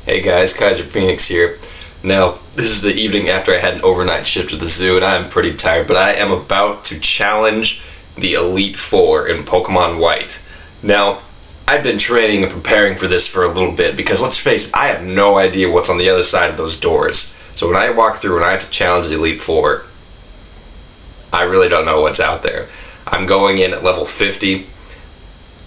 Hey guys, Kaiser Phoenix here. Now, this is the evening after I had an overnight shift at the zoo, and I'm pretty tired, but I am about to challenge the Elite Four in Pokemon White. Now, I've been training and preparing for this for a little bit, because let's face it, I have no idea what's on the other side of those doors. So when I walk through and I have to challenge the Elite Four, I really don't know what's out there. I'm going in at level 50.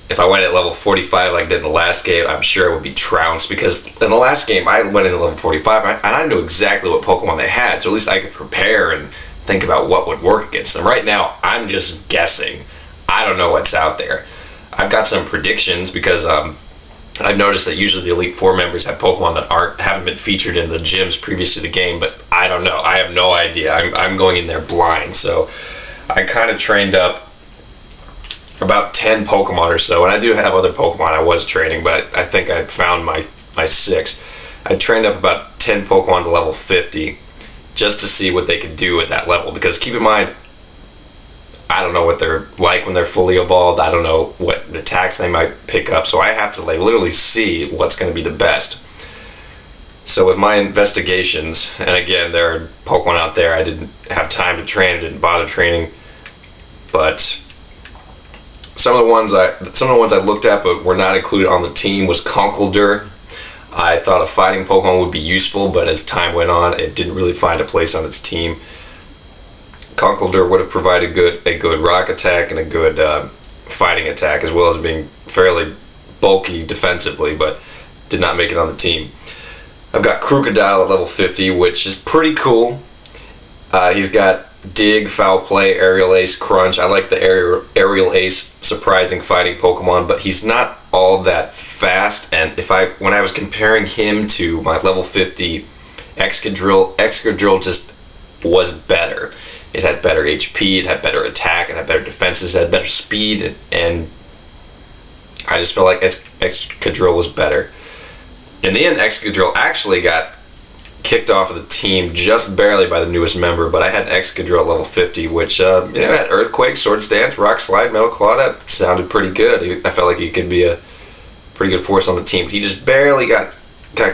If I went at level 45 like I did in the last game, I'm sure it would be trounced, because in the last game I went in at level 45 and I knew exactly what Pokemon they had, so at least I could prepare and think about what would work against them. Right now, I'm just guessing. I don't know what's out there. I've got some predictions because I've noticed that usually the Elite Four members have Pokemon that haven't been featured in the gyms previous to the game, but I don't know. I have no idea. I'm going in there blind, so I kind of trained up about 10 Pokemon or so, and I do have other Pokemon I was training, but I think I found my 6. I trained up about 10 Pokemon to level 50 just to see what they could do at that level, because keep in mind, I don't know what they're like when they're fully evolved. I don't know what attacks they might pick up, so I have to literally see what's going to be the best. So with my investigations, and again, there are Pokemon out there I didn't have time to train, didn't bother training, but some of the ones I looked at but were not included on the team was Conkeldurr. I thought a fighting Pokemon would be useful, but as time went on, it didn't really find a place on its team. Conkeldurr would have provided a good rock attack and a good fighting attack, as well as being fairly bulky defensively, but did not make it on the team. I've got Crocodile at level 50, which is pretty cool. He's got Dig, Foul Play, Aerial Ace, Crunch. I like the Aerial Ace surprising fighting Pokemon, but he's not all that fast, and when I was comparing him to my level 50 Excadrill just was better. It had better HP, it had better attack, it had better defenses, it had better speed, and I just felt like Excadrill was better. In the end, Excadrill actually got kicked off of the team just barely by the newest member, but I had Excadrill at level 50, which had Earthquake, Sword Stance, Rock Slide, Metal Claw. That sounded pretty good. I felt like he could be a pretty good force on the team. He just barely got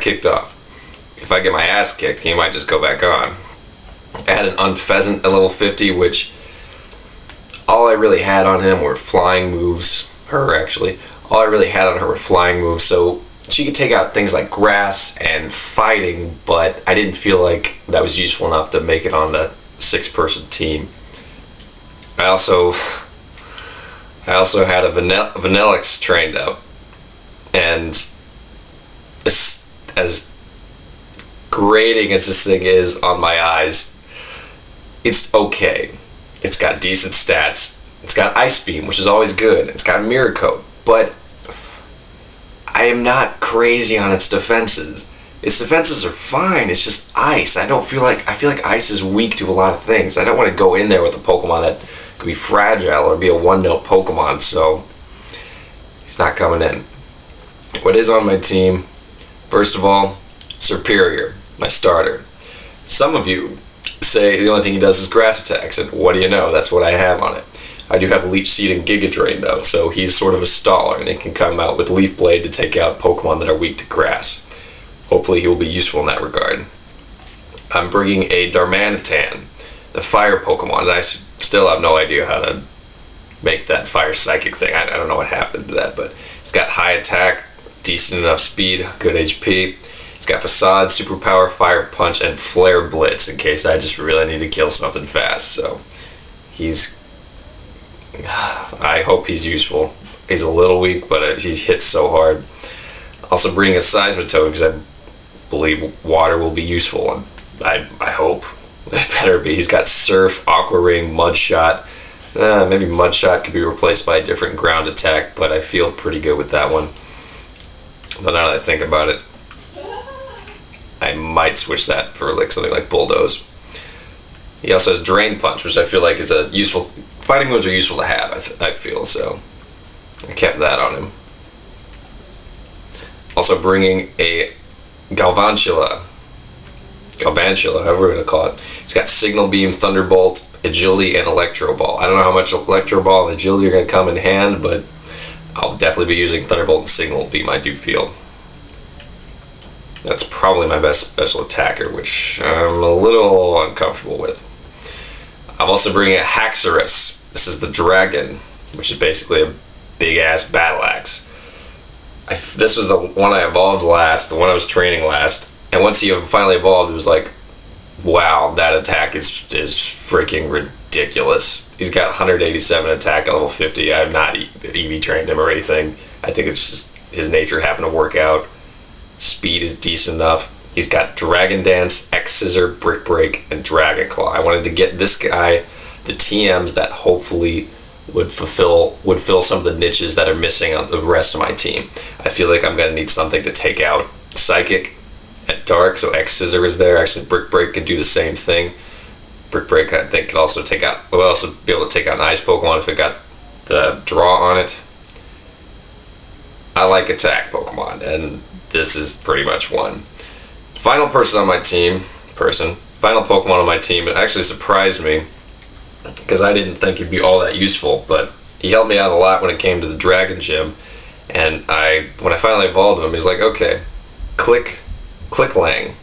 kicked off. If I get my ass kicked, he might just go back on. I had an Unfezant at level 50, which all I really had on him were flying moves. All I really had on her were flying moves, so she could take out things like grass and fighting, but I didn't feel like that was useful enough to make it on the 6-person team. I also had a Vanillix trained up, and as grating as this thing is on my eyes, it's okay. It's got decent stats. It's got Ice Beam, which is always good. It's got Mirror Coat, but I am not crazy on its defenses. Its defenses are fine. It's just ice. I feel like ice is weak to a lot of things. I don't want to go in there with a Pokemon that could be fragile or be a one-note Pokemon, so he's not coming in. What is on my team? First of all, Serperior, my starter. Some of you say the only thing he does is grass attacks, and what do you know? That's what I have on it. I do have a Leech Seed and Giga Drain though, so he's sort of a staller, and it can come out with Leaf Blade to take out Pokemon that are weak to grass. Hopefully he will be useful in that regard. I'm bringing a Darmanitan, the fire Pokemon, and I still have no idea how to make that fire psychic thing. I don't know what happened to that, but it's got high attack, decent enough speed, good HP. It's got Facade, Superpower, Fire Punch, and Flare Blitz in case I just really need to kill something fast. So I hope he's useful. He's a little weak, but he hits so hard. Also bring a Seismitoad because I believe water will be useful, and I hope. It better be. He's got Surf, Aqua Ring, Mud Shot. Maybe Mud Shot could be replaced by a different ground attack, but I feel pretty good with that one. But now that I think about it, I might switch that for something like Bulldoze. He also has Drain Punch, which I feel like is a useful. Fighting moves are useful to have, I feel, so I kept that on him. Also bringing a Galvantula, however we're going to call it. It's got Signal Beam, Thunderbolt, Agility, and Electro Ball. I don't know how much Electro Ball and Agility are going to come in hand, but I'll definitely be using Thunderbolt and Signal Beam, I do feel. That's probably my best special attacker, which I'm a little uncomfortable with. I'm also bringing a Haxorus. This is the dragon, which is basically a big-ass battle axe. This was the one I evolved last, the one I was training last, and once he finally evolved, it was like, wow, that attack is freaking ridiculous. He's got 187 attack at level 50. I have not EV trained him or anything. I think it's just his nature happened to work out. Speed is decent enough. He's got Dragon Dance, X Scissor, Brick Break, and Dragon Claw. I wanted to get this guy the TMs that hopefully would fill some of the niches that are missing on the rest of my team. I feel like I'm going to need something to take out Psychic at Dark, so X Scissor is there. Actually, Brick Break could do the same thing. Brick Break, I think, could also take out. We'll also be able to take out an Ice Pokemon if it got the draw on it. I like attack Pokemon, and this is pretty much one. Final person on my team, final Pokemon on my team, it actually surprised me because I didn't think he'd be all that useful, but he helped me out a lot when it came to the Dragon Gym, and when I finally evolved him, he's like, okay, Klinklang.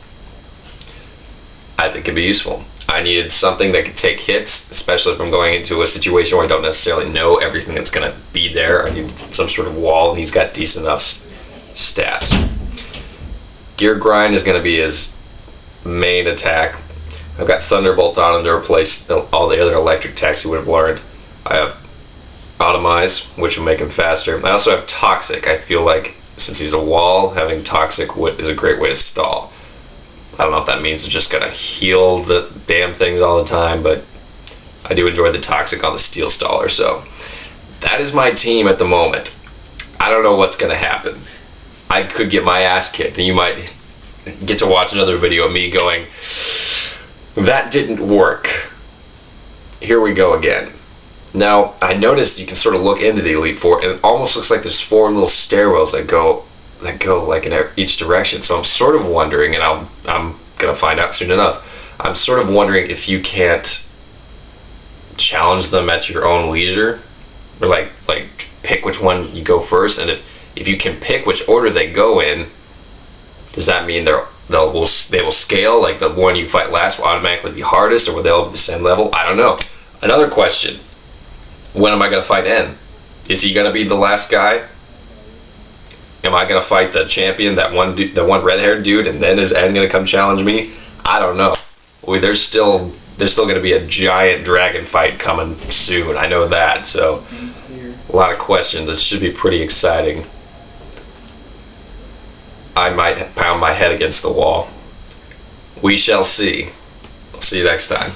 I think could be useful. I needed something that could take hits, especially if I'm going into a situation where I don't necessarily know everything that's going to be there. I need some sort of wall, and he's got decent enough stats. Gear Grind is going to be his main attack. I've got Thunderbolt on him to replace all the other electric attacks he would have learned. I have Automize, which will make him faster. I also have Toxic. I feel like since he's a wall, having Toxic is a great way to stall. I don't know if that means it's just going to heal the damn things all the time, but I do enjoy the Toxic on the Steel Staller. So that is my team at the moment. I don't know what's going to happen. I could get my ass kicked, and you might get to watch another video of me going, that didn't work. Here we go again. Now, I noticed you can sort of look into the Elite Four, and it almost looks like there's 4 little stairwells that go like in each direction. So I'm sort of wondering, and I'm gonna find out soon enough. I'm sort of wondering if you can't challenge them at your own leisure, or like pick which one you go first, and if you can pick which order they go in, does that mean they will scale? Like the one you fight last will automatically be hardest, or will they all be the same level? I don't know. Another question: when am I gonna fight N? Is he gonna be the last guy? Am I gonna fight the champion, the one red-haired dude, and then is N gonna come challenge me? I don't know. There's still gonna be a giant dragon fight coming soon. I know that. So a lot of questions. It should be pretty exciting. I might pound my head against the wall. We shall see. I'll see you next time.